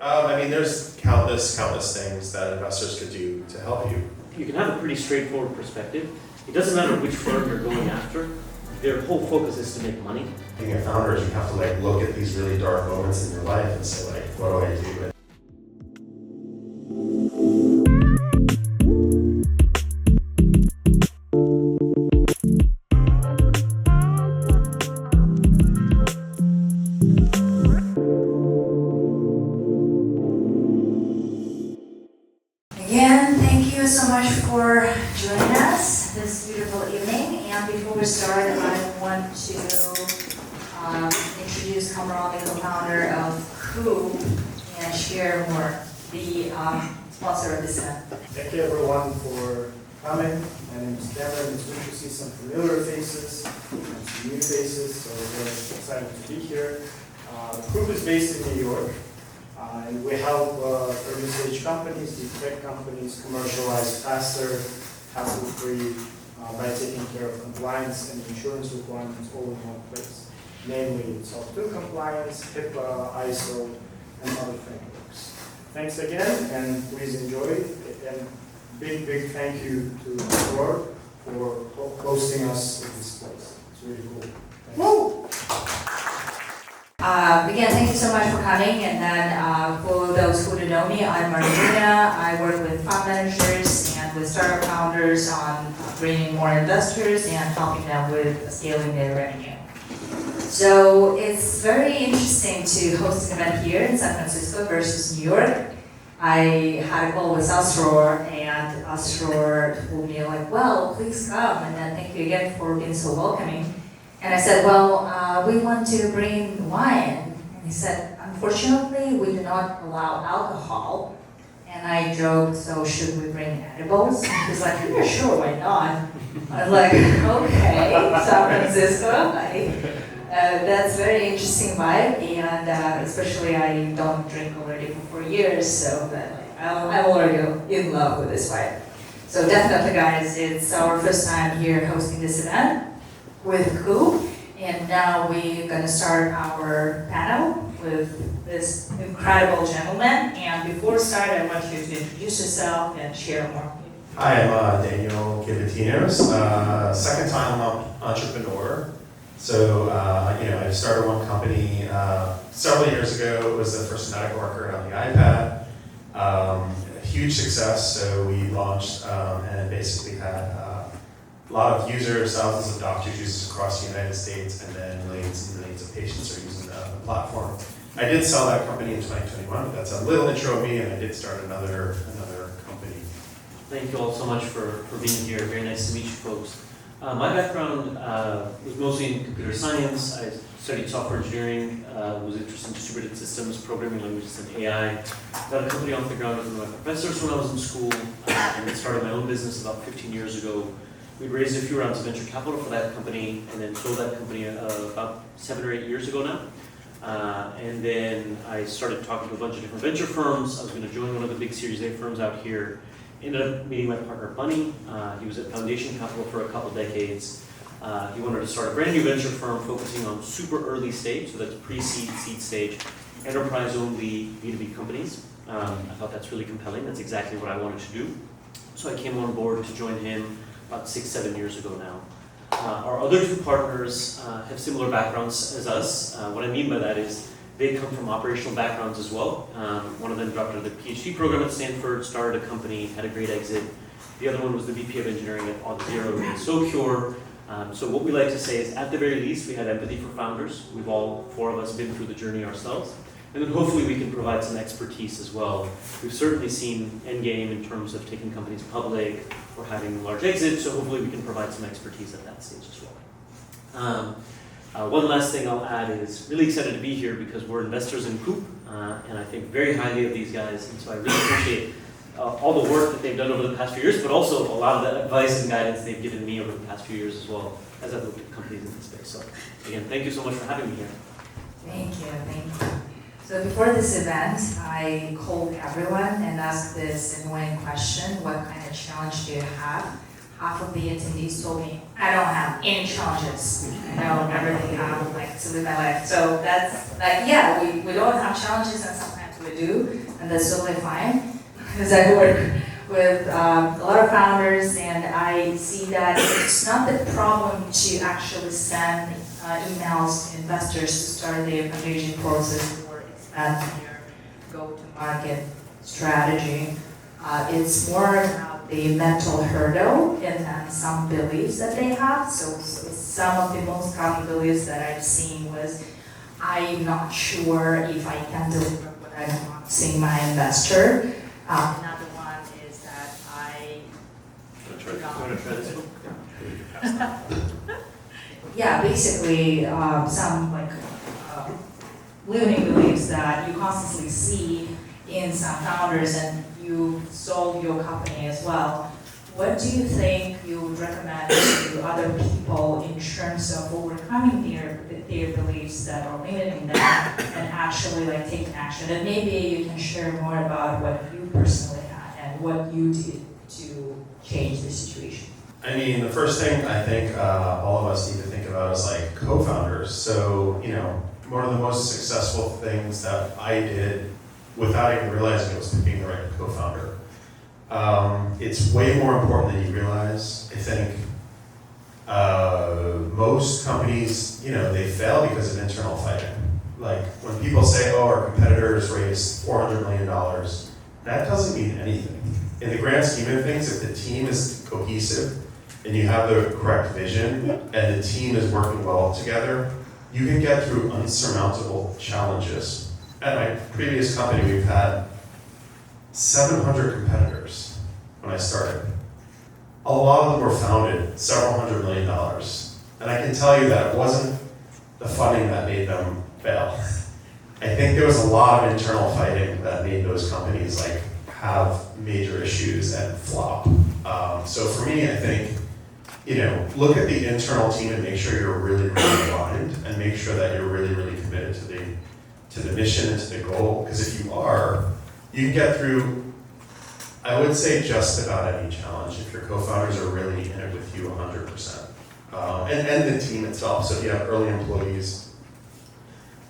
I mean, there's countless things that investors could do to help you. You can have a pretty straightforward perspective. It doesn't matter which firm you're going after. Their whole focus is to make money. Being a founder, you have to like look at these really dark moments in your life and say like, what do I do? Again, thank you so much for joining us this beautiful evening. And before we start, I want to introduce Kamran, the co-founder of Coup, and share more, the sponsor of this event. Thank you everyone for coming. My name is Cameron. It's good to see some familiar faces and some new faces, so we're very excited to be here. Coup is based in New York. And we help early stage companies, deep tech companies, commercialize faster, hassle-free, by taking care of compliance and insurance requirements all in one place. Namely, SOC 2 compliance, HIPAA, ISO, and other frameworks. Thanks again, and please enjoy. And big thank you to Rohan for hosting us in this place. It's really cool. Thanks. Woo! Again, thank you so much for coming. And then for those who don't know me, I'm Marina. I work with fund managers and with startup founders on bringing more investors and helping them with scaling their revenue. So it's very interesting to host an event here in San Francisco versus New York. I had a call with Asror, and Asror told me like, well, please come, and then thank you again for being so welcoming. And I said, well, we want to bring wine. And he said, unfortunately, we do not allow alcohol. And I joked, so should we bring edibles? And he's like, yeah, sure, why not? I was like, okay, San Francisco. That's very interesting vibe, and especially I don't drink already for 4 years, so I'm already in love with this vibe. So definitely, guys, it's our first time here hosting this event with Coup, and now we're going to start our panel with this incredible gentleman. And before we start, I want you to introduce yourself and share more. Hi, I'm Daniel Kivantinos, second time entrepreneur. So, I started one company several years ago. It was the first medical record on the iPad. A huge success, so we launched and basically had a lot of users, thousands of doctors users across the United States, and then millions and millions of patients are using the platform. I did sell that company in 2021, but that's a little intro of me, and I did start another company. Thank you all so much for being here. Very nice to meet you folks. My background was mostly in computer science. I studied software engineering, was interested in distributed systems, programming languages, and AI. Got a company off the ground with my professors when I was in school, and then started my own business about 15 years ago. We raised a few rounds of venture capital for that company, and then sold that company about 7 or 8 years ago now. And then I started talking to a bunch of different venture firms. I was going to join one of the big Series A firms out here. Ended up meeting my partner, Bunny. He was at Foundation Capital for a couple decades. He wanted to start a brand new venture firm focusing on super early stage, so that's pre-seed, seed stage, enterprise-only B2B companies. I thought that's really compelling. That's exactly what I wanted to do. So I came on board to join him about 6-7 years ago now. Our other two partners have similar backgrounds as us. What I mean by that is they come from operational backgrounds as well. One of them dropped out of the PhD program at Stanford, started a company, had a great exit. The other one was the VP of engineering at Auth0 and SoCure. So what we like to say is, at the very least, we had empathy for founders. We've all 4 of us been through the journey ourselves. And then hopefully we can provide some expertise as well. We've certainly seen endgame in terms of taking companies public or having large exits, so hopefully we can provide some expertise at that stage as well. One last thing I'll add is really excited to be here because we're investors in Coup, and I think very highly of these guys, and so I really appreciate all the work that they've done over the past few years, but also a lot of the advice and guidance they've given me over the past few years as well as I've looked at companies in this space. So again, thank you so much for having me here. Thank you. So before this event, I called everyone and asked this annoying question: what kind of challenge do you have? Half of the attendees told me, I don't have any challenges. I know everything I would like to live my life. So that's like, yeah, we don't have challenges, and sometimes actually do, and that's totally fine. Because I work with a lot of founders, and I see that it's not the problem to actually send emails to investors to start their fundraising process or expand their go-to-market strategy. It's more about the mental hurdle and some beliefs that they have. So some of the most common beliefs that I've seen was, I'm not sure if I can deliver what I'm promising my investor. Another one is that I. Yeah, basically some limiting beliefs that you constantly see in some founders, and you solve your company as well. What do you think you would recommend to other people in terms of overcoming their beliefs that are limiting them and actually taking action? And maybe you can share more about what you personally had and what you did to change the situation. I mean, the first thing I think all of us need to think about is co-founders. So, one of the most successful things that I did without even realizing it was picking the right co-founder. It's way more important than you realize. I think most companies, they fail because of internal fighting. When people say, oh, our competitors raised $400 million, that doesn't mean anything. In the grand scheme of things, if the team is cohesive and you have the correct vision and the team is working well together, you can get through unsurmountable challenges. At my previous company, we've had 700 competitors when I started. A lot of them were founded several $100 million. And I can tell you that it wasn't the funding that made them fail. I think there was a lot of internal fighting that made those companies have major issues and flop. So for me, I think, look at the internal team and make sure you're really, really aligned, and make sure that you're really, really committed to the mission and to the goal. Because if you are, you can get through, I would say, just about any challenge if your co-founders are really in it with you 100%. And the team itself. So if you have early employees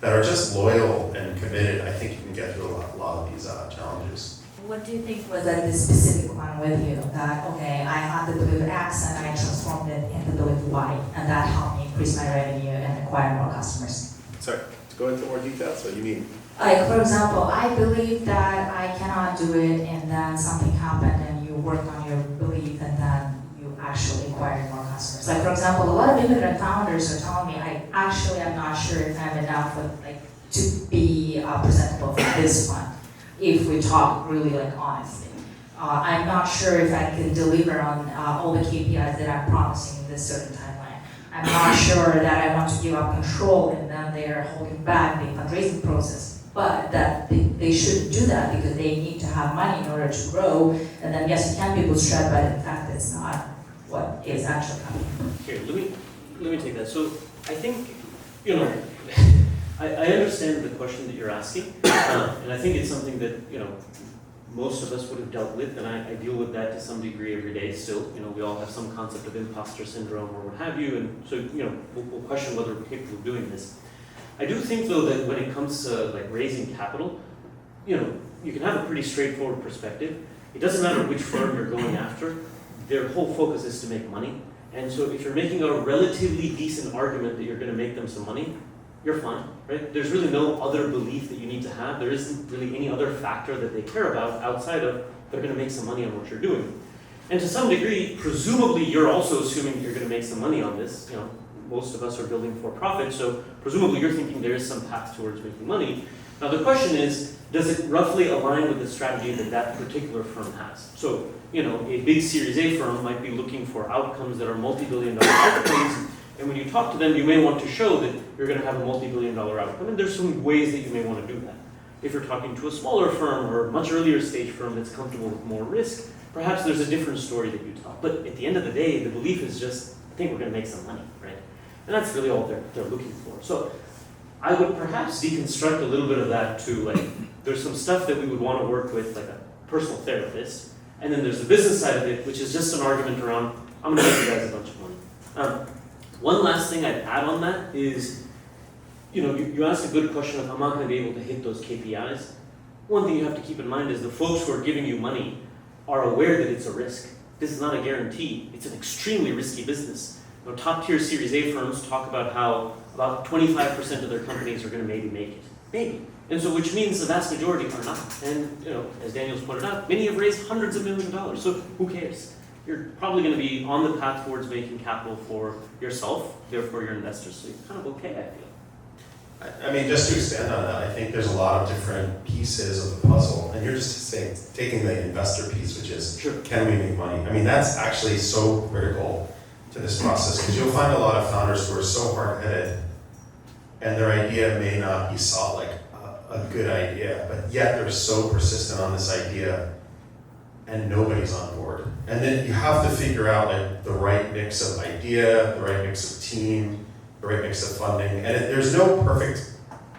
that are just loyal and committed, I think you can get through a lot of these challenges. What do you think was the specific one with you that, okay, I had the belief X and I transformed it into belief Y, and that helped me increase my revenue and acquire more customers? Sorry, to go into more details, what do you mean? For example, I believe that I cannot do it, and then something happened and you worked on your belief and then you actually acquired more customers. For example, a lot of immigrant founders are telling me, I actually am not sure if I'm enough to be presentable for this fund. If we talk really honestly, I'm not sure if I can deliver on all the KPIs that I'm promising in this certain timeline. I'm not sure that I want to give up control and then they're holding back the fundraising process. But that they shouldn't do that because they need to have money in order to grow. And then yes, it can be bootstrapped, but in fact it's not what is actually happening. Here, let me take that. So I think, I understand the question that you're asking, and I think it's something that most of us would have dealt with, and I deal with that to some degree every day still. We all have some concept of imposter syndrome or what have you, and so we'll question whether we're capable of doing this. I do think though that when it comes to raising capital, you can have a pretty straightforward perspective. It doesn't matter which firm you're going after; their whole focus is to make money. And so if you're making a relatively decent argument that you're going to make them some money, you're fine, right? There's really no other belief that you need to have. There isn't really any other factor that they care about outside of they're going to make some money on what you're doing. And to some degree, presumably you're also assuming that you're going to make some money on this. Most of us are building for profit, so presumably you're thinking there is some path towards making money. Now the question is, does it roughly align with the strategy that that particular firm has? So, a big Series A firm might be looking for outcomes that are multi-billion-dollar outcomes. And when you talk to them, you may want to show that you're going to have a multi-billion-dollar outcome, and there's some ways that you may want to do that. If you're talking to a smaller firm or a much earlier stage firm that's comfortable with more risk, perhaps there's a different story that you tell. But at the end of the day, the belief is just, I think we're going to make some money, right? And that's really all they're looking for. So I would perhaps deconstruct a little bit of that to there's some stuff that we would want to work with, like a personal therapist, and then there's the business side of it, which is just an argument around, I'm going to make you guys a bunch of money. One last thing I'd add on that is, you asked a good question of, am I going to be able to hit those KPIs? one thing you have to keep in mind is the folks who are giving you money are aware that it's a risk. This is not a guarantee. It's an extremely risky business. You know, top tier Series A firms talk about how about 25% of their companies are going to maybe make it. Maybe. And so which means the vast majority are not. And you know, as Daniel's pointed out, many have raised hundreds of millions of dollars. So who cares? You're probably going to be on the path towards making capital for yourself, therefore your investors. So you're kind of okay, I feel. I mean, just to expand on that, I think there's a lot of different pieces of the puzzle, and you're just saying, taking the investor piece, which is, Sure. can we make money? I mean, that's actually so critical to this process, because you'll find a lot of founders who are so hard-headed, and their idea may not be solid, like a good idea, but yet they're so persistent on this idea, and nobody's on board. And then you have to figure out like the right mix of idea, the right mix of team, the right mix of funding, and there's no perfect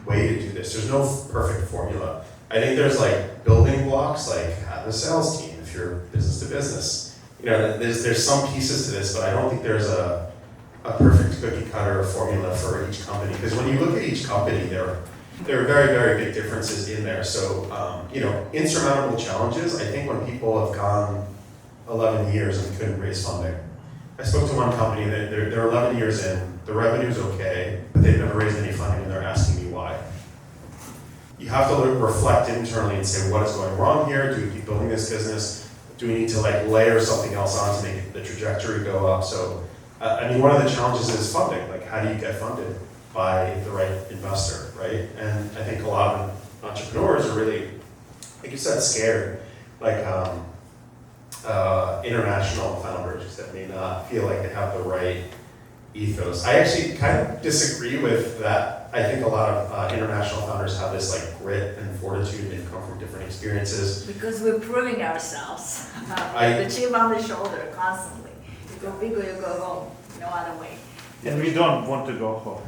way to do this. There's no perfect formula. I think there's like building blocks, like have a sales team if you're business to business. You know, there's some pieces to this, but I don't think there's a perfect cookie cutter formula for each company. Because when you look at each company, there are very, very big differences in there. So, you know, insurmountable challenges. I think when people have gone 11 years and couldn't raise funding. I spoke to one company that they're 11 years in, the revenue's okay, but they've never raised any funding and they're asking me why. You have to reflect internally and say, what is going wrong here? Do we keep building this business? Do we need to like layer something else on to make the trajectory go up? So, I mean, one of the challenges is funding. Like, how do you get funded by the right investor, right? And I think a lot of entrepreneurs are really, like you said, scared. Like, international founders that may not feel like they have the right ethos. I actually kind of disagree with that. I think a lot of international founders have this like grit and fortitude and come from different experiences. Because we're proving ourselves. The chip on the shoulder constantly. You go big or you go home. No other way. And we don't want to go home.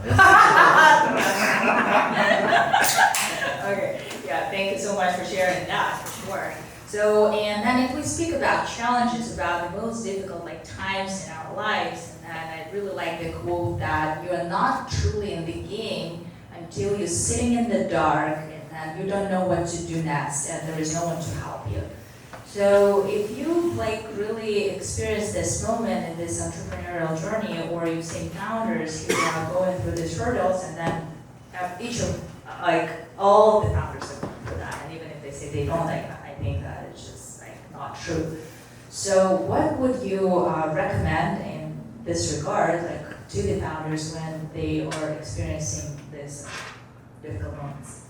Okay, yeah, thank you so much for sharing that, for sure. So, and then if we speak about challenges, about the most difficult like times in our lives, and I really like the quote that you are not truly in the game until you're sitting in the dark and you don't know what to do next and there is no one to help you. So if you like really experienced this moment in this entrepreneurial journey, or you've seen founders who are going through these hurdles, and then each of like all the founders are going through that, and even if they say they don't, like, I think that it's just like not true. So what would you recommend in this regard, like to the founders when they are experiencing this difficult moments?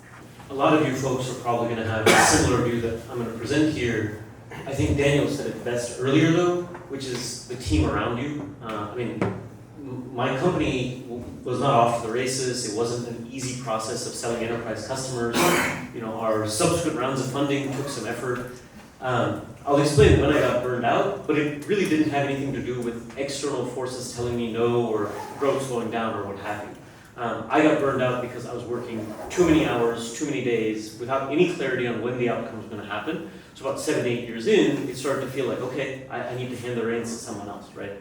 A lot of you folks are probably going to have a similar view that I'm going to present here. I think Daniel said it best earlier though, which is the team around you. I mean, my company was not off to the races. It wasn't an easy process of selling enterprise customers. You know, our subsequent rounds of funding took some effort. I'll explain when I got burned out, but it really didn't have anything to do with external forces telling me no or growth slowing down or what have you. I got burned out because I was working too many hours, too many days, without any clarity on when the outcome was going to happen. So about 7 to 8 years in, it started to feel like, okay, I need to hand the reins to someone else, right?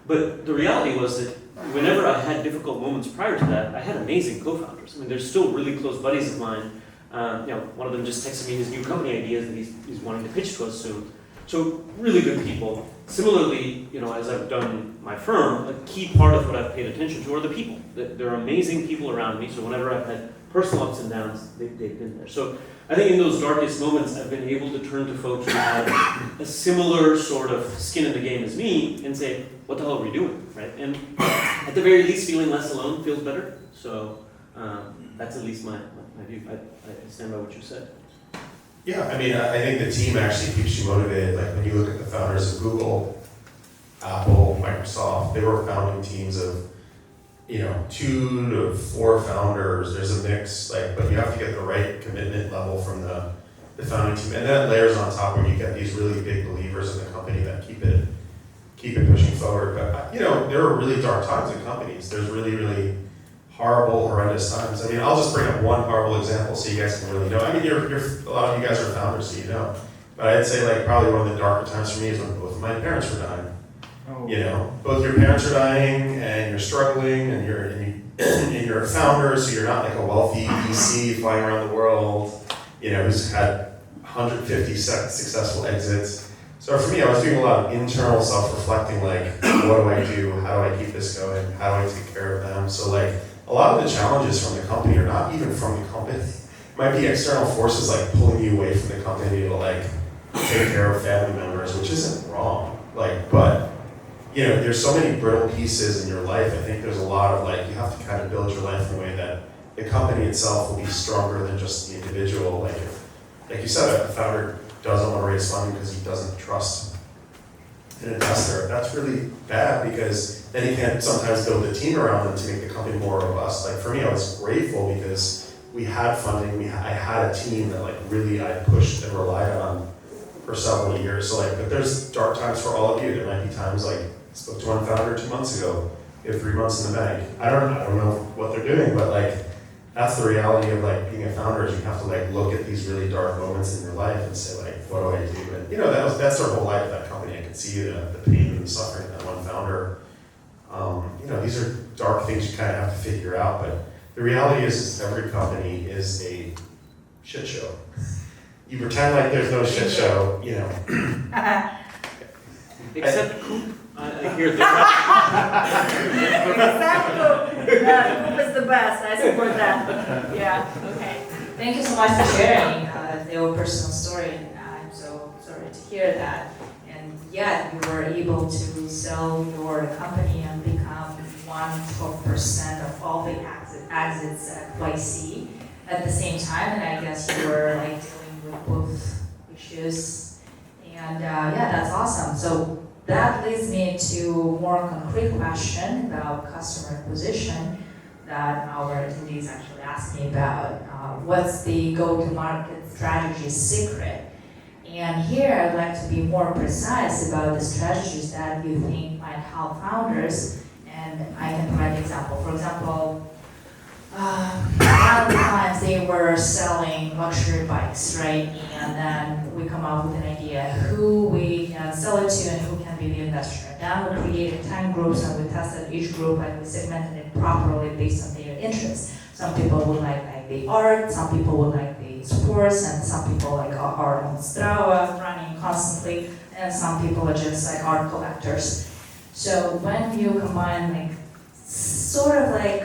But the reality was that whenever I had difficult moments prior to that, I had amazing co-founders. I mean, they're still really close buddies of mine. You know, one of them just texted me his new company ideas that he's wanting to pitch to us soon. So really good people. Similarly, you know, as I've done my firm, a key part of what I've paid attention to are the people. There are amazing people around me. So whenever I've had personal ups and downs, they've been there. So I think in those darkest moments, I've been able to turn to folks who have a similar sort of skin in the game as me and say, what the hell are we doing, right? And at the very least, feeling less alone feels better. So that's at least my view. I stand by what you said. Yeah, I mean, I think the team actually keeps you motivated. Like when you look at the founders of Google, Apple, Microsoft, they were founding teams of, you know, 2 to 4 founders. There's a mix, like, but you have to get the right commitment level from the founding team, and then it layers on top where you get these really big believers in the company that keep it pushing forward. But you know, there are really dark times in companies. There's really horrible, horrendous times. I mean, I'll just bring up one horrible example so you guys can really know. I mean, you're a lot of you guys are founders, so you know. But I'd say like probably one of the darker times for me is when both of my parents were dying. Oh. You know, both your parents are dying, and you're struggling, and you're a founder, so you're not like a wealthy VC flying around the world. who's had 150 successful exits. So for me, I was doing a lot of internal self-reflecting, like, what do I do? How do I keep this going? How do I take care of them? So like, a lot of the challenges from the company are not even from the company. It might be external forces like pulling you away from the company to like take care of family members, which isn't wrong. Like, but there's so many brittle pieces in your life. I think there's a lot of like, you have to kind of build your life in a way that the company itself will be stronger than just the individual. Like, like you said, if the founder doesn't want to raise funding because he doesn't trust an investor, that's really bad, because then he can't sometimes build a team around them to make the company more robust. Like for me, I was grateful because we had funding, I had a team that like really I pushed and relied on for several years. So like, but there's dark times for all of you. There might be times like, I spoke to one founder 2 months ago, we have 3 months in the bank. I don't know what they're doing, but like, that's the reality of like being a founder, is you have to like look at these really dark moments in your life and say like, what do I do? And that's their whole life of that company. I can see the pain and the suffering of that one founder. These are dark things you kind of have to figure out, but the reality is every company is a shit show. You pretend like there's no shit show, Except Coop. I hear that. Coop is the best, I support that. Yeah, okay. Thank you so much for sharing your personal story, and I'm so sorry to hear that. And yet you were able to sell your company and become 1% of all the exits at YC at the same time, and I guess you were like dealing with both issues. And that's awesome. So that leads me to a more concrete question about customer acquisition that our attendees actually asked me about. What's the go-to-market strategy secret? And here I'd like to be more precise about the strategies that you think might help founders, and I can provide an example. For example, a lot of times they were selling luxury bikes, right? And then we come up with an idea who we can sell it to and who can be the investor. Then we created 10 groups and we tested each group and we segmented it properly based on their interests. Some people would like the art, some people would like the sports, and some people like art on Strava, running constantly, and some people are just like art collectors. So when you combine like sort of like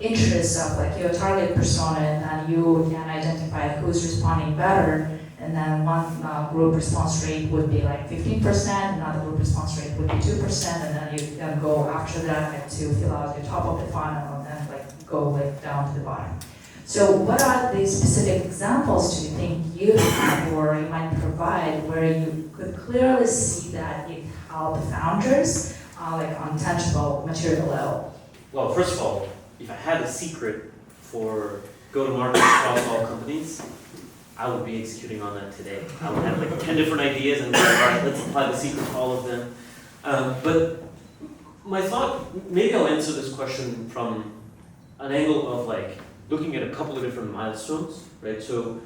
interests of like your target persona, and then you can identify who's responding better, and then one group response rate would be like 15%, another group response rate would be 2%, and then you can go after that like, to fill out your top of the funnel and then like go like down to the bottom. So what are the specific examples do you think you have or you might provide where you could clearly see that it helped founders like on tangible material level? Well, first of all, if I had a secret for go-to-market across all companies, I would be executing on that today. I would have like 10 different ideas and be like, all right, let's apply the secret to all of them. But my thought, maybe I'll answer this question from an angle of like looking at a couple of different milestones, right? So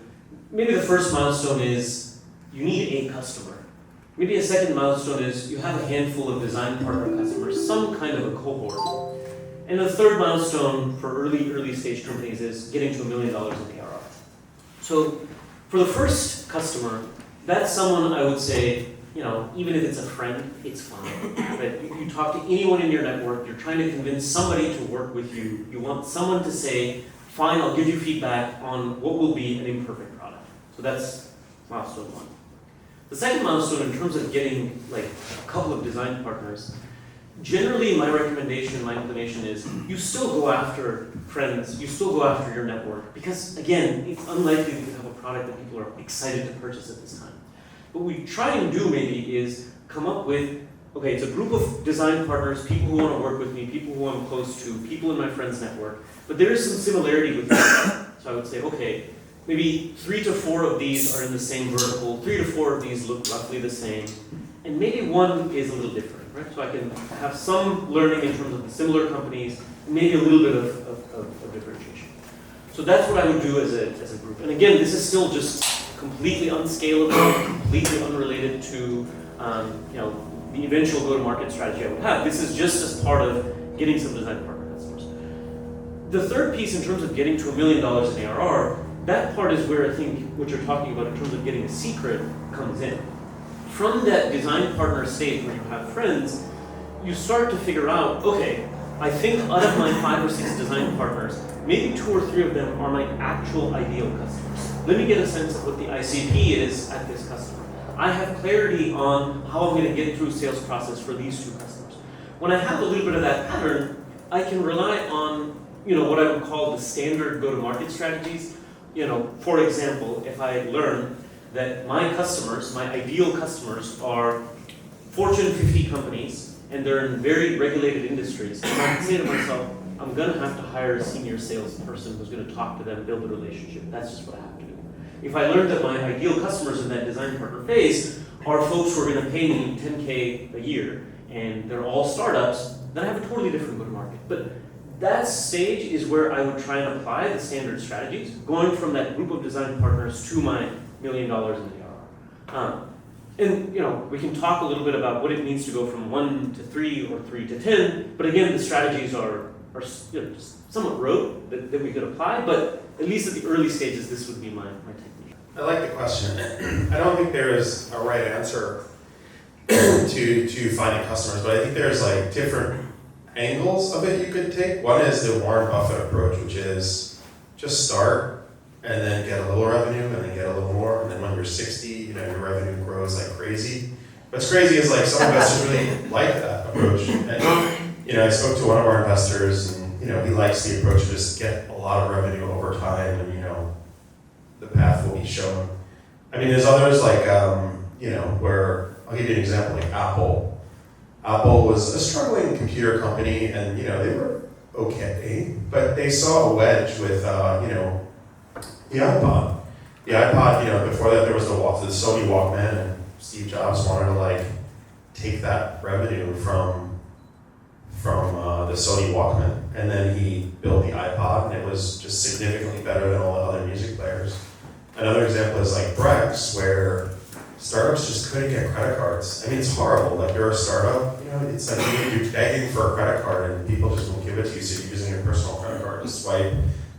maybe the first milestone is you need a customer. Maybe a second milestone is you have a handful of design partner customers, some kind of a cohort. And the third milestone for early stage companies is getting to $1 million in ARR. So for the first customer, that's someone I would say, even if it's a friend, it's fine. Right? You talk to anyone in your network, you're trying to convince somebody to work with you. You want someone to say, fine, I'll give you feedback on what will be an imperfect product. So that's milestone one. The second milestone in terms of getting like a couple of design partners, generally my recommendation, my inclination is you still go after friends, you still go after your network, because again, it's unlikely to become a product that people are excited to purchase at this time. What we try and do maybe is come up with, okay, it's a group of design partners, people who want to work with me, people who I'm close to, people in my friends network, but there is some similarity with them. So I would say, okay, maybe 3 to 4 of these are in the same vertical, 3 to 4 of these look roughly the same, and maybe one is a little different, right? So I can have some learning in terms of the similar companies, and maybe a little bit of differentiation. So that's what I would do as a group. And again, this is still just completely unscalable, completely unrelated to the eventual go-to-market strategy I would have. This is just as part of getting some design partner customers. The third piece in terms of getting to $1 million in ARR that part is where I think what you're talking about in terms of getting a secret comes in. From that design partner stage where you have friends, you start to figure out, okay, I think out of my 5 or 6 design partners, maybe 2 or 3 of them are my actual ideal customers. Let me get a sense of what the ICP is at this customer. I have clarity on how I'm going to get through sales process for these 2 customers. When I have a little bit of that pattern, I can rely on, what I would call the standard go-to-market strategies. For example, if I learn that my customers, my ideal customers, are Fortune 50 companies, and they're in very regulated industries, and I can say to myself, I'm going to have to hire a senior salesperson who's going to talk to them, build a relationship. That's just what I have to do. If I learned that my ideal customers in that design partner phase are folks who are going to pay me $10K a year, and they're all startups, then I have a totally different go-to-market. But that stage is where I would try and apply the standard strategies, going from that group of design partners to my $1 million in ARR. And we can talk a little bit about what it means to go from 1 to 3 or 3 to 10, but again, the strategies are somewhat rote that we could apply, but at least at the early stages, this would be my technique. I like the question. I don't think there is a right answer to finding customers, but I think there's like different angles of it you could take. One is the Warren Buffett approach, which is just start and then get a little revenue and then get a little more, and then when you're 60, your revenue grows like crazy. What's crazy is like some investors really like that approach. And I spoke to one of our investors, and he likes the approach to just get a lot of revenue over time, and the path will be shown. I mean, there's others like where I'll give you an example, like Apple. Apple was a struggling computer company, and they were okay, but they saw a wedge with the iPod. The iPod, before that there was the Sony Walkman, and Steve Jobs wanted to take that revenue from the Sony Walkman, and then he built the iPod, and it was just significantly better than all the other music players. Another example is like Brex, where startups just couldn't get credit cards. I mean, it's horrible. Like, you're a startup, it's like you're begging for a credit card, and people just won't give it to you, so you're using your personal credit card to swipe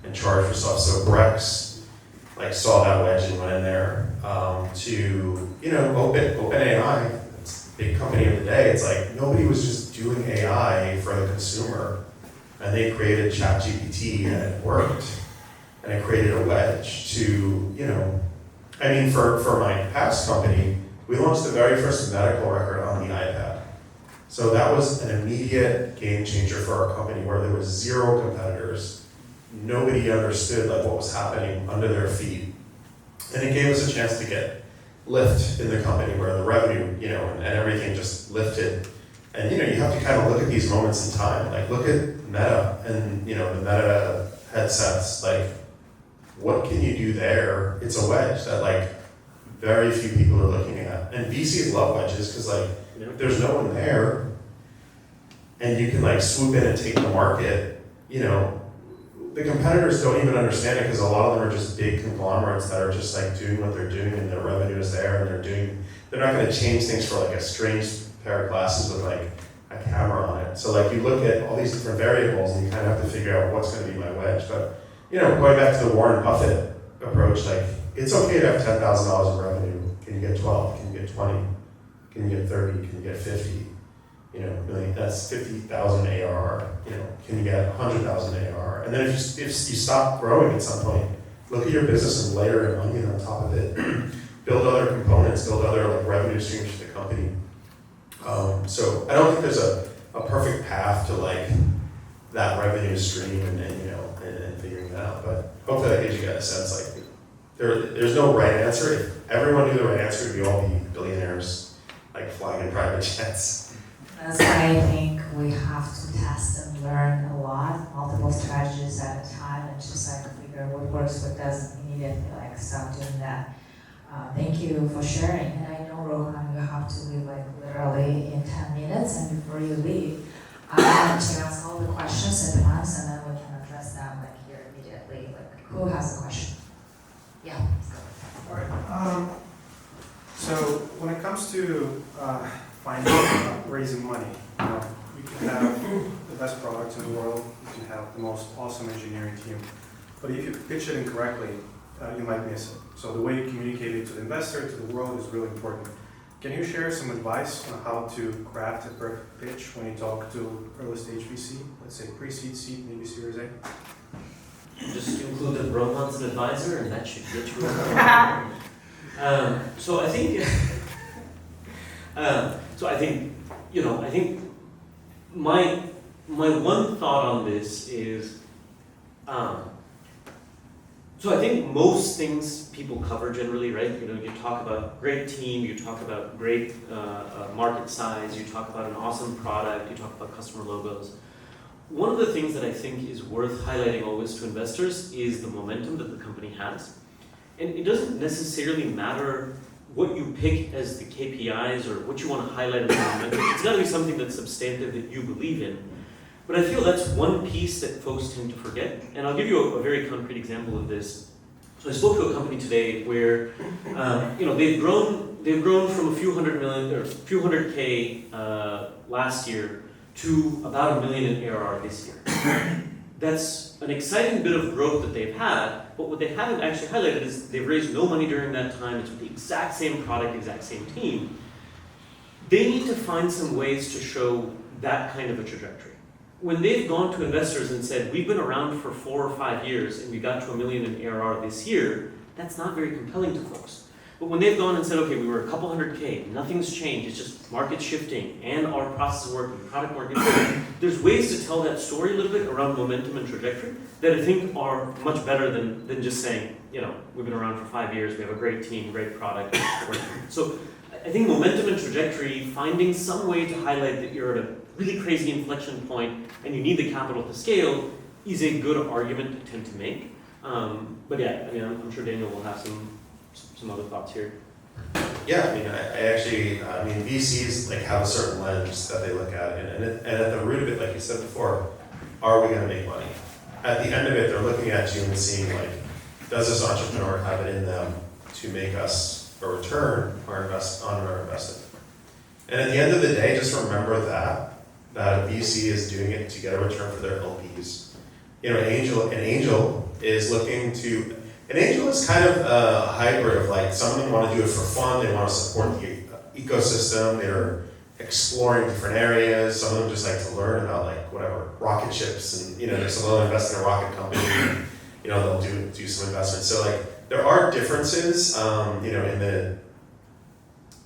and charge for stuff. So Brex saw that wedge and went in there to OpenAI, it's a big company of the day. It's like nobody was just doing AI for the consumer, and they created ChatGPT, and it worked, and it created a wedge to for my past company, we launched the very first medical record on the iPad. So that was an immediate game changer for our company, where there was 0 competitors. Nobody understood what was happening under their feet. And it gave us a chance to get lift in the company, where the revenue, and everything just lifted. And you have to kind of look at these moments in time. Look at Meta and the Meta headsets. What can you do there? It's a wedge that very few people are looking at. And VCs love wedges because if there's no one there, and you can swoop in and take the market, the competitors don't even understand it, because a lot of them are just big conglomerates that are just doing what they're doing, and their revenue is there, and they're not going to change things for a strange pair of glasses with a camera on it. So you look at all these different variables, and you kind of have to figure out what's going to be my wedge. But going back to the Warren Buffett approach, it's okay to have $10,000 of revenue. Can you get 12? Can you get 20? Can you get 30? Can you get 50? That's 50,000 ARR. Can you get 100,000 ARR? And then if you stop growing at some point, look at your business and layer an onion on top of it. Build other components, build other revenue streams for the company. So I don't think there's a perfect path to that revenue stream and figuring that out. But hopefully that gives you guys a sense. There's no right answer. If everyone knew the right answer, we'd all be billionaires, flying in private jets. That's why I think we have to test and learn a lot, multiple strategies at a time, and just figure what works, what doesn't, immediately stop doing that. Thank you for sharing. And I know, Rohan, you have to leave literally in 10 minutes, and before you leave, I want to ask all the questions at once, and then we can address them here immediately. Who has a question? Yeah. All right. So when it comes to raising money, you can have the best products in the world, you can have the most awesome engineering team, but if you pitch it incorrectly, you might miss it. So the way you communicate it to the investor, to the world is really important. Can you share some advice on how to craft a perfect pitch when you talk to early stage VC, let's say pre-seed, seed, maybe Series A? Just include that Rohan's an advisor, and that should get you so I think, I think my one thought on this is, so I think most things people cover generally, right? You know, you talk about great team, you talk about great market size, you talk about an awesome product, you talk about customer logos. One of the things that I think is worth highlighting always to investors is the momentum that the company has. And it doesn't necessarily matter what you pick as the KPIs or what you want to highlight as the momentum. It's got to be something that's substantive that you believe in. But I feel that's one piece that folks tend to forget. And I'll give you a very concrete example of this. So I spoke to a company today where, they've grown from a few hundred million or a few hundred K last year to about $1 million in ARR this year. That's an exciting bit of growth that they've had, but what they haven't actually highlighted is they've raised no money during that time. It's with the exact same product, exact same team. They need to find some ways to show that kind of a trajectory. When they've gone to investors and said, we've been around for 4 or 5 years and we got to $1 million in ARR this year, that's not very compelling to folks. But when they've gone and said, okay, we were a couple hundred K, nothing's changed, it's just market shifting and our process is working, product market fit, there's ways to tell that story a little bit around momentum and trajectory that I think are much better than just saying, we've been around for 5 years, we have a great team, great product. So I think momentum and trajectory, finding some way to highlight that you're at a really crazy inflection point and you need the capital to scale is a good argument to tend to make. But yeah, I'm sure Daniel will have some other thoughts here. Yeah, VCs have a certain lens that they look at, and at the root of it, like you said before, are we going to make money? At the end of it, they're looking at you and seeing does this entrepreneur have it in them to make us a return on our investment? And at the end of the day, just remember that a VC is doing it to get a return for their LPs. An angel is looking to. An angel is kind of a hybrid of some of them want to do it for fun, they want to support the ecosystem, they're exploring different areas, some of them just like to learn about rocket ships and they'll invest in a rocket company and they'll do some investment. So there are differences in the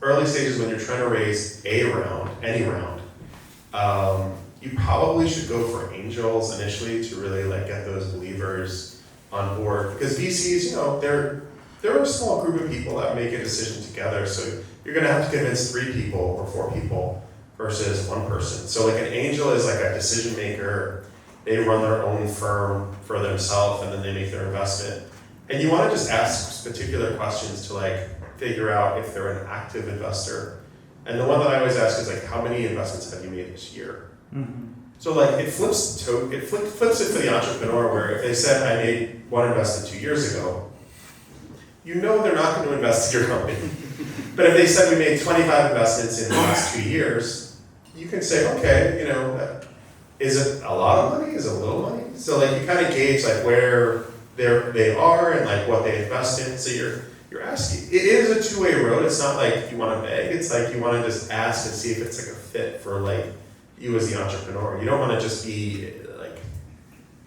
early stages when you're trying to raise any round. You probably should go for angels initially to really get those believers on board, because VCs, they're a small group of people that make a decision together, so you're going to have to convince 3 people or 4 people versus 1 person. So an angel is a decision maker, they run their own firm for themselves and then they make their investment. And you want to just ask particular questions to figure out if they're an active investor. And the one that I always ask is how many investments have you made this year? Mm-hmm. So it flips it for the entrepreneur, where if they said I made 1 investment 2 years ago, they're not going to invest in your company. But if they said we made 25 investments in the last 2 years, you can say, okay, is it a lot of money? Is it a little money? So you kind of gauge where they are and what they invest in. So you're asking. It is a 2-way road. It's not you want to beg. It's you want to just ask and see if it's a fit for you as the entrepreneur. You don't want to just be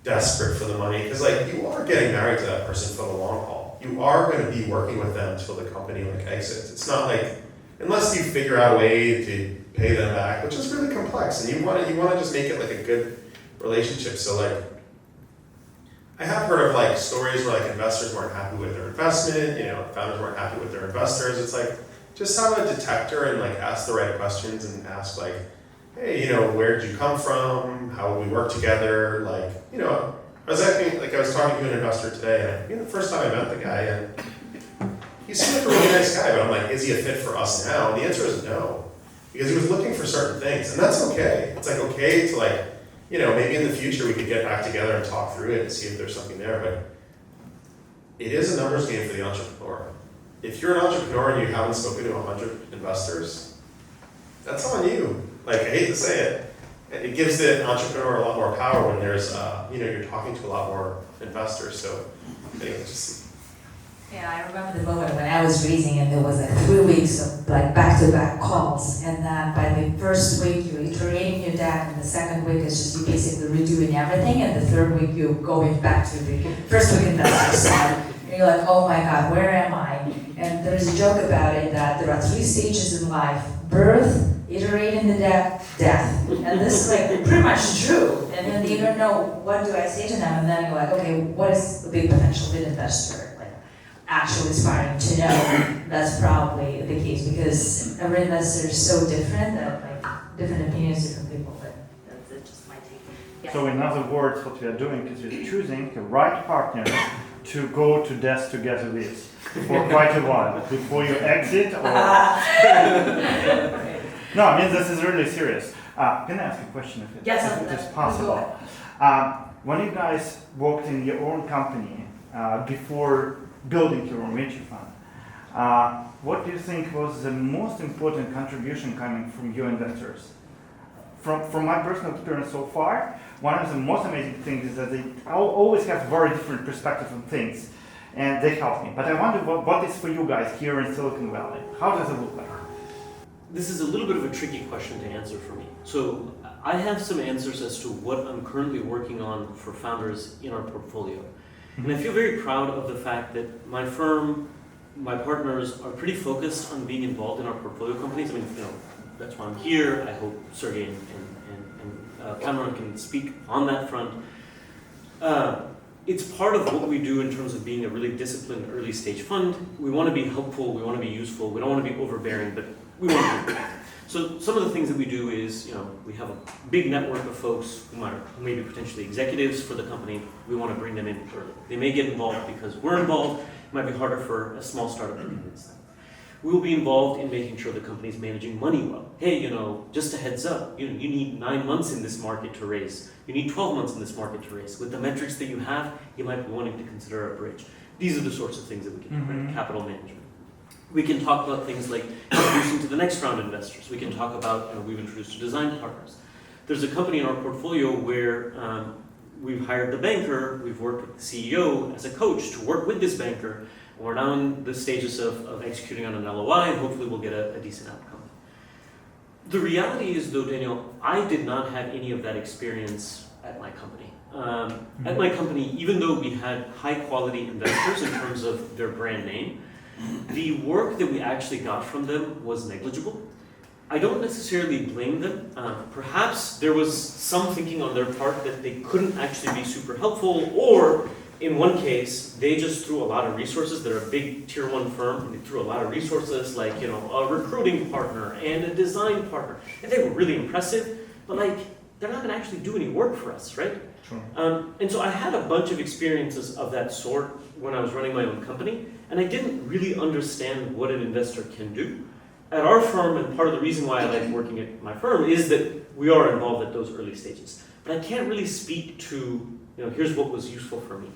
desperate for the money, because you are getting married to that person for the long haul. You are going to be working with them until the company exits. It's not unless you figure out a way to pay them back, which is really complex, and you want to just make it a good relationship. So I have heard of stories where investors weren't happy with their investment, founders weren't happy with their investors. It's just have a detector and ask the right questions and ask hey, where did you come from? How would we work together? I was acting I was talking to an investor today, and the first time I met the guy, and he seemed like a really nice guy, but I'm is he a fit for us now? And the answer is no, because he was looking for certain things, and that's okay. It's okay to maybe in the future we could get back together and talk through it and see if there's something there, but it is a numbers game for the entrepreneur. If you're an entrepreneur and you haven't spoken to 100 investors, that's on you. I hate to say it. It gives the entrepreneur a lot more power when there's, you're talking to a lot more investors. So, anyway, just Yeah, I remember the moment when I was raising and there was like 3 weeks of like back-to-back calls, and then by the first week you're iterating your deck, and the second week is just you basically redoing everything, and the third week you're going back to the first week investor side, and you're like, oh my god, where am I? And there's a joke about it that there are 3 stages in life: birth, iterating the deck, death. And this is like pretty much true. And then you don't know what do I say to them, and then you're like, okay, what is the big potential lead investor actually aspiring to know? That's probably the case, because every investor is so different that like different opinions, different people, but that's just my take. Yeah. So in other words, what we are doing is we're choosing the right partner to go to death together with for quite a while before you exit or... No, I mean, this is really serious. Can I ask a question if it is possible? When you guys worked in your own company before building your own venture fund, what do you think was the most important contribution coming from your investors? From my personal experience so far, one of the most amazing things is that they always have very different perspective on things, and they help me. But I wonder what is for you guys here in Silicon Valley? How does it look like? This is a little bit of a tricky question to answer for me. So I have some answers as to what I'm currently working on for founders in our portfolio. And I feel very proud of the fact that my firm, my partners are pretty focused on being involved in our portfolio companies. I mean, that's why I'm here. I hope Sergey and Cameron can speak on that front. It's part of what we do in terms of being a really disciplined early stage fund. We want to be helpful, we want to be useful, we don't want to be overbearing, but we want to be. So some of the things that we do is, we have a big network of folks who may be potentially executives for the company. We want to bring them in early. They may get involved because we're involved. It might be harder for a small startup to convince them. We will be involved in making sure the company is managing money well. Hey, just a heads up, you need 9 months in this market to raise. You need 12 months in this market to raise. With the metrics that you have, you might be wanting to consider a bridge. These are the sorts of things that we can do, right? Capital management. We can talk about things like introducing to the next round of investors. We can talk about, we've introduced to design partners. There's a company in our portfolio where we've hired the banker, we've worked with the CEO as a coach to work with this banker, and we're now in the stages of executing on an LOI, and hopefully we'll get a decent outcome. The reality is though, Daniel, I did not have any of that experience at my company. At my company, even though we had high quality investors in terms of their brand name, the work that we actually got from them was negligible. I don't necessarily blame them. Perhaps there was some thinking on their part that they couldn't actually be super helpful, or in one case, they just threw a lot of resources. They're a big tier 1 firm, and they threw a lot of resources like, a recruiting partner and a design partner. And they were really impressive, but they're not gonna actually do any work for us, right? Sure. And so I had a bunch of experiences of that sort when I was running my own company, and I didn't really understand what an investor can do. At our firm, and part of the reason why I like working at my firm is that we are involved at those early stages. But I can't really speak to, here's what was useful for me.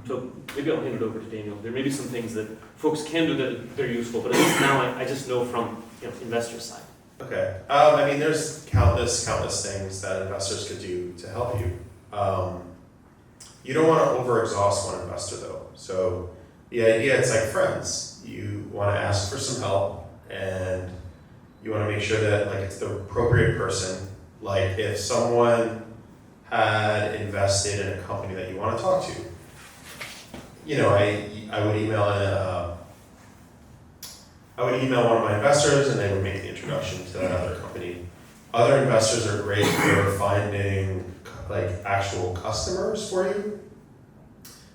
So maybe I'll hand it over to Daniel. There may be some things that folks can do that they're useful, but at least now I just know from investor side. Okay. There's countless things that investors could do to help you. You don't want to over-exhaust one investor though. So the idea, it's like friends. You want to ask for some help, and you want to make sure that it's the appropriate person. Like if someone had invested in a company that you want to talk to, I would email one of my investors, and they would make the introduction to that other company. Other investors are great for finding actual customers for you.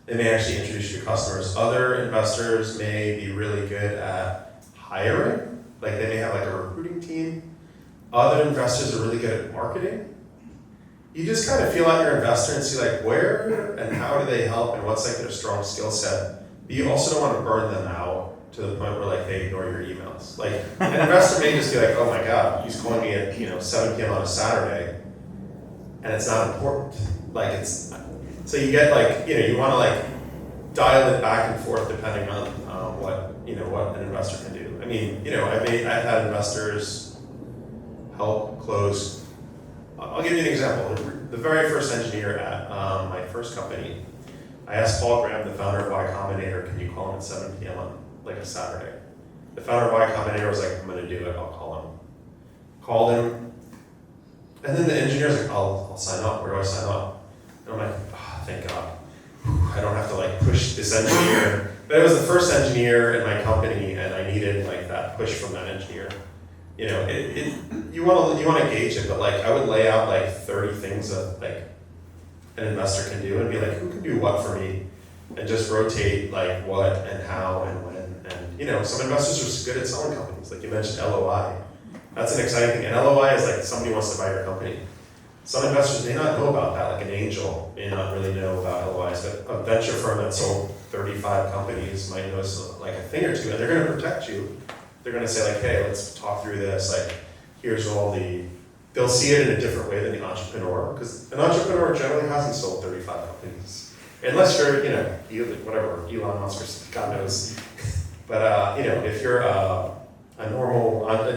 They may actually introduce you to customers. Other investors may be really good at hiring. They may have a recruiting team. Other investors are really good at marketing. You just kind of feel out your investor and see where and how do they help and what's their strong skill set. But you also don't want to burn them out to the point where they ignore your emails. An investor may just be oh my God, he's calling me at 7 p.m. on a Saturday, and it's not important. So you get you want to dial it back and forth depending on what an investor can do. I've had investors help close. I'll give you an example. The very first engineer at my first company I asked Paul Graham, the founder of Y Combinator, can you call him at 7 p.m. on like a Saturday? The founder of Y Combinator was like, I'm going to do it, I'll call him. Called him, and then the engineer's like, I'll sign up, where do I sign up? And I'm like, oh, thank God. I don't have to like push this engineer. But it was the first engineer in my company, and I needed like that push from that engineer. You know, you want to gauge it, but like I would lay out like 30 things that like an investor can do and be like, who can do what for me? And just rotate like what and how and when. And you know, some investors are just good at selling companies. Like you mentioned LOI. That's an exciting thing. And LOI is like somebody wants to buy your company. Some investors may not know about that, like an angel may not really know about LOIs, but a venture firm that sold 35 companies might know like a thing or two, and they're going to protect you. They're going to say like, hey, let's talk through this. Like, here's all they'll see it in a different way than the entrepreneur, because an entrepreneur generally hasn't sold 35 companies, unless you're, you know, whatever, Elon Musk or God knows. But you know, if you're a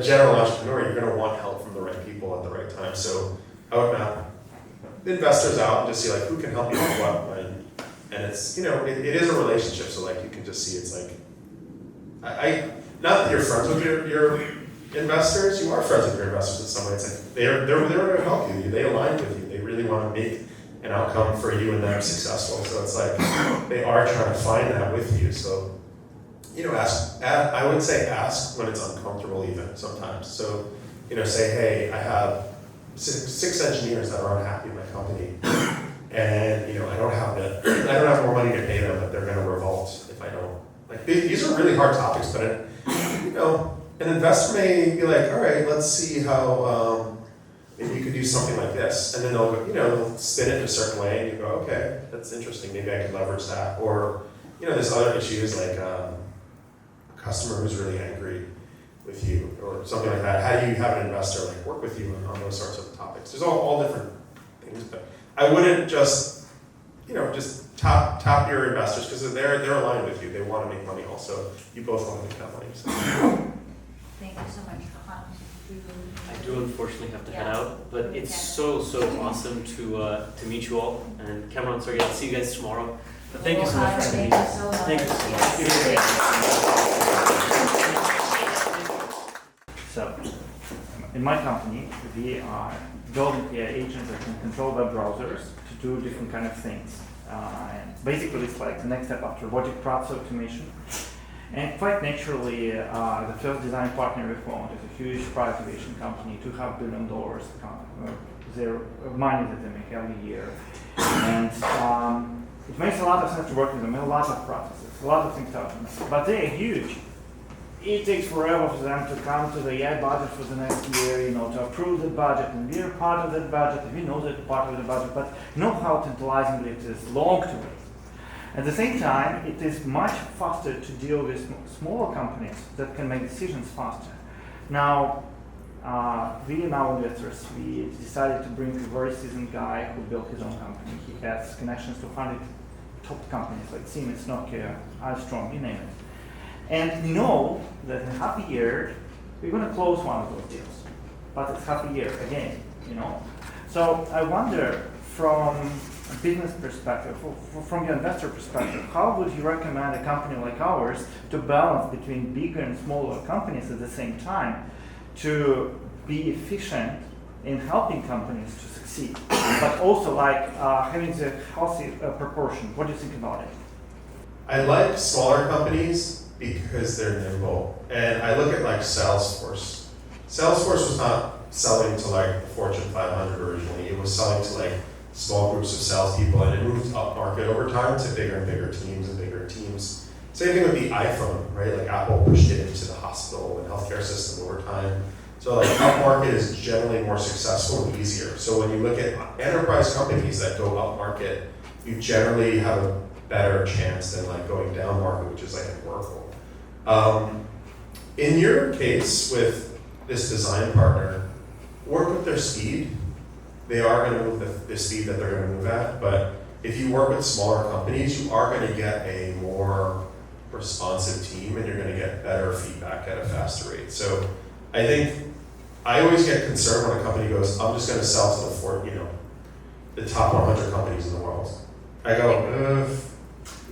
general entrepreneur, you're going to want help from the right people at the right time. So I would map investors out and just see like who can help you with what when. And it's, you know, it is a relationship, so like you can just see it's like I not that you're friends with your investors, you are friends with your investors in some way. It's like they're going to help you. They align with you. They really want to make an outcome for you and them successful. So it's like they are trying to find that with you. So, you know, I would say ask when it's uncomfortable even sometimes. So, you know, say, hey, I have six engineers that are unhappy with my company, and you know, I don't have more money to pay them, but they're going to revolt if I don't. Like these are really hard topics, but you know, an investor may be like, all right, let's see how maybe you could do something like this, and then they'll spin it in a certain way, and you go, okay, that's interesting. Maybe I could leverage that, or you know, there's other issues like a customer who's really angry with you or something like that. How do you have an investor like work with you on those sorts of topics? There's all different things, but I wouldn't just, you know, just top your investors because they're aligned with you. They want to make money also. You both want to make that money. So. Thank you so much, Rohan. I do unfortunately have to head out, but it's so awesome to meet you all. And Cameron, sorry, I'll see you guys tomorrow. But thank you so much for having me. Thank you so much. So, in my company, we are building AI agents that can control web browsers to do different kind of things. And basically, it's like the next step after robotic process automation. And quite naturally, the first design partner we found is a huge product innovation company, $2.5 billion, their money that they make every year. And it makes a lot of sense to work with them, a lot of processes, a lot of things happen. But they are huge. It takes forever for them to come to the AI budget for the next year, you know, to approve the budget, and we're part of that budget, and we know that part of the budget, but you know how tantalizingly it is long to wait. At the same time, it is much faster to deal with smaller companies that can make decisions faster. Now, we and our investors, we decided to bring a very seasoned guy who built his own company. He has connections to 100 top companies like Siemens, Nokia, Armstrong, you name it. And we know that in half a year, we're going to close one of those deals. But it's half a year again, you know. So I wonder, from a business perspective, from your investor perspective, how would you recommend a company like ours to balance between bigger and smaller companies at the same time to be efficient in helping companies to succeed, but also like having the healthy proportion? What do you think about it? I like smaller companies because they're nimble. And I look at like Salesforce. Salesforce was not selling to like the Fortune 500 originally. It was selling to like small groups of salespeople, and it moved up market over time to bigger and bigger teams and bigger teams. Same thing with the iPhone, right? Like Apple pushed it into the hospital and healthcare system over time. So like up market is generally more successful and easier. So when you look at enterprise companies that go up market, you generally have a better chance than like going down market, which is like an Oracle. In your case with this design partner, work with their speed. They are going to move the speed that they're going to move at, but if you work with smaller companies, you are going to get a more responsive team, and you're going to get better feedback at a faster rate. So I think I always get concerned when a company goes, I'm just going to sell to the top 100 companies in the world. I go,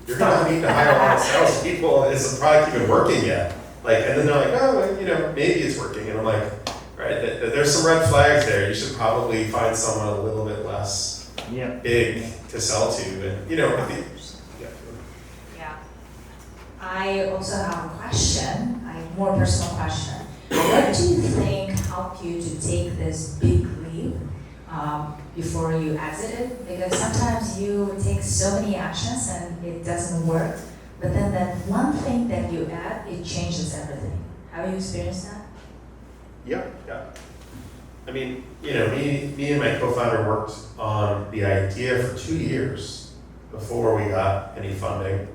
You're gonna need to hire a lot of salespeople. Is the product even working yet? Like, and then they're like, oh, well, you know, maybe it's working. And I'm like, right, there's some red flags there. You should probably find someone a little bit less Yeah. big to sell to. And, you know, Yeah. I also have a question, a more personal question. What do you think helped you to take this big leap before you exited? Because sometimes you take so many actions and it doesn't work, but then that one thing that you add, it changes everything. Have you experienced that? yeah. I mean, you know, me and my co-founder worked on the idea for 2 years before we got any funding,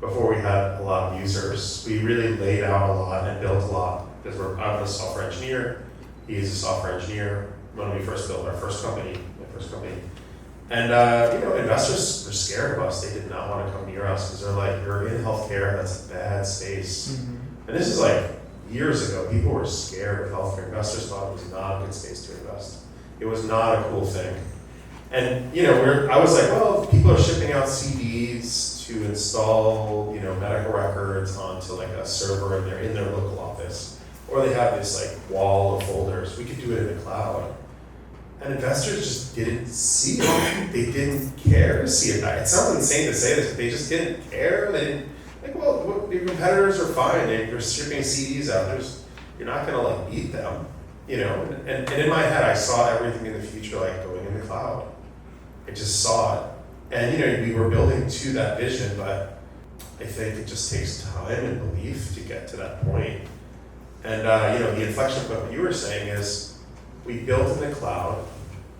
before we had a lot of users. We really laid out a lot and built a lot because I'm a software engineer, he's a software engineer. When we first built our first company, and you know, investors were scared of us. They did not want to come near us because they're like, you're in healthcare, that's a bad space. And this is like years ago. People were scared of healthcare. Investors thought it was not a good space to invest. It was not a cool thing. And you know, I was like, well, people are shipping out CDs to install, you know, medical records onto like a server in their local office, or they have this like wall of folders. We could do it in the cloud. And investors just didn't see it. They didn't care to see it. It sounds insane to say this, but they just didn't care. They didn't, like, well, your competitors are fine. They're shipping CDs out. You're not gonna like beat them, you know. And in my head, I saw everything in the future like going in the cloud. I just saw it. And you know, we were building to that vision, but I think it just takes time and belief to get to that point. And you know, the inflection point, what you were saying is, we built in the cloud,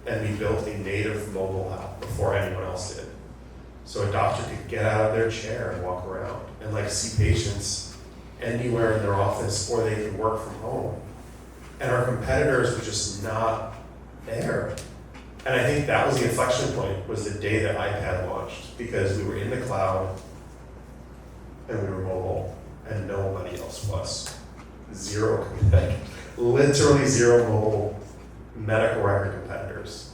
and we built a native mobile app before anyone else did. So a doctor could get out of their chair and walk around and like see patients anywhere in their office, or they could work from home. And our competitors were just not there. And I think that was the inflection point, was the day that iPad launched, because we were in the cloud and we were mobile and nobody else was. Zero, like literally zero mobile medical record competitors.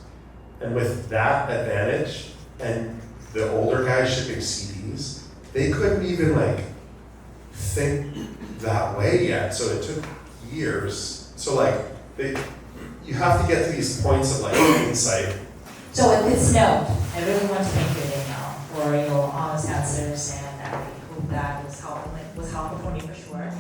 And with that advantage, and the older guys shipping CDs, they couldn't even like think that way yet. So it took years. So like you have to get to these points of like insight. So with this note, I really want to thank you, Daniel, for your honest answers, and I hope that was helpful for me for sure.